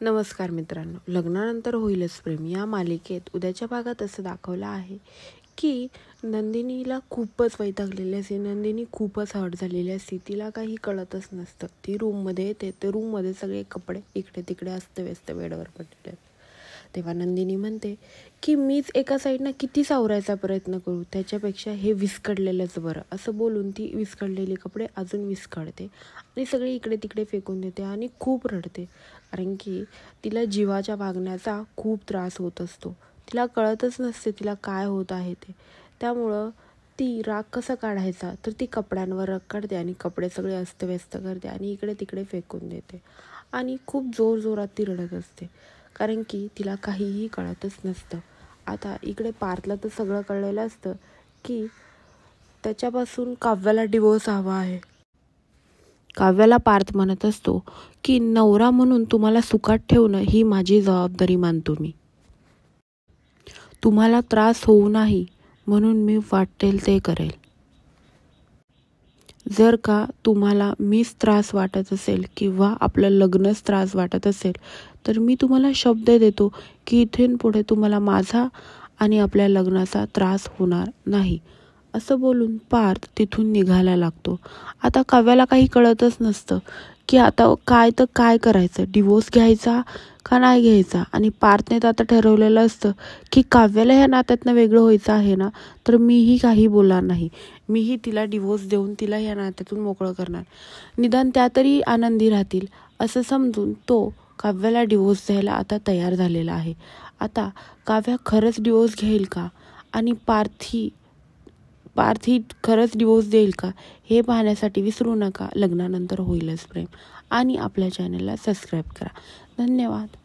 नमस्कार मित्रांनो, लग्नानंतर होईलच प्रेम या मालिकेत उद्याच्या भागात असं दाखवलं आहे की नंदिनीला खूपच वैतागलेली असते. नंदिनी खूपच हर्ट झालेली असते. तिला काही कळतच नसतं. ती रूममध्ये येते, ते रूममध्ये सगळे कपडे इकडे तिकडे अस्तव्यस्त बेडवर पडलेले आहेत. तेव्हा नंदिनी म्हणते की मीच एका साईडनं किती सावरायचा प्रयत्न करू, त्याच्यापेक्षा हे विस्कटलेलंच बरं. असं बोलून ती विस्कटलेली कपडे अजून विस्कटते आणि सगळे इकडे तिकडे फेकून देते आणि खूप रडते. कारण की तिला जीवाच्या वागण्याचा खूप त्रास होत असतो. तिला कळतच नसते तिला काय होत आहे ते. त्यामुळं ती राग कसा काढायचा, तर ती कपड्यांवर राग काढते आणि कपडे सगळे अस्तव्यस्त करते आणि इकडे तिकडे फेकून देते आणि खूप जोरजोरात ती रडत असते. कारण की तिला काहीही कळतच नसतं. आता इकडे पार्थला तर सगळं कळलेलं असतं की त्याच्यापासून काव्याला डिवोर्स हवा आहे. काव्याला पार्थ म्हणत असतो की नवरा म्हणून तुम्हाला सुखात ठेवणं ही माझी जबाबदारी मानतो मी. तुम्हाला त्रास होऊ नाही म्हणून मी वाटेल ते करेल. जर का तुम्हाला मीच त्रास वाटत असेल किंवा आपलं लग्नच त्रास वाटत असेल तर मी तुम्हाला शब्द देतो की इथून पुढे तुम्हाला माझा आणि आपल्या लग्नाचा त्रास होणार नाही. असं बोलून पार्थ तिथून निघायला लागतो. आता काव्याला काही कळतच नसतं की आता काय करायचं, डिवोर्स घ्यायचा का नाही घ्यायचा. आणि पार्थने तर आता ठरवलेलं असतं की काव्याला ह्या नात्यातनं वेगळं व्हायचं आहे ना, तर मीही काही बोलणार नाही. मीही तिला डिवोर्स देऊन तिला ह्या नात्यातून मोकळं करणार. निदान त्या तरी आनंदी राहतील असं समजून तो काव्याला डिवोर्स द्यायला आता तयार झालेला आहे. आता काव्या खरंच डिवोर्स घेईल का आणि पार्थी खरंच डिवोर्स देईल का, हे पाहण्यासाठी विसरू नका लग्नानंतर होईलच प्रेम आणि आपल्या चॅनलला सबस्क्राईब करा. धन्यवाद.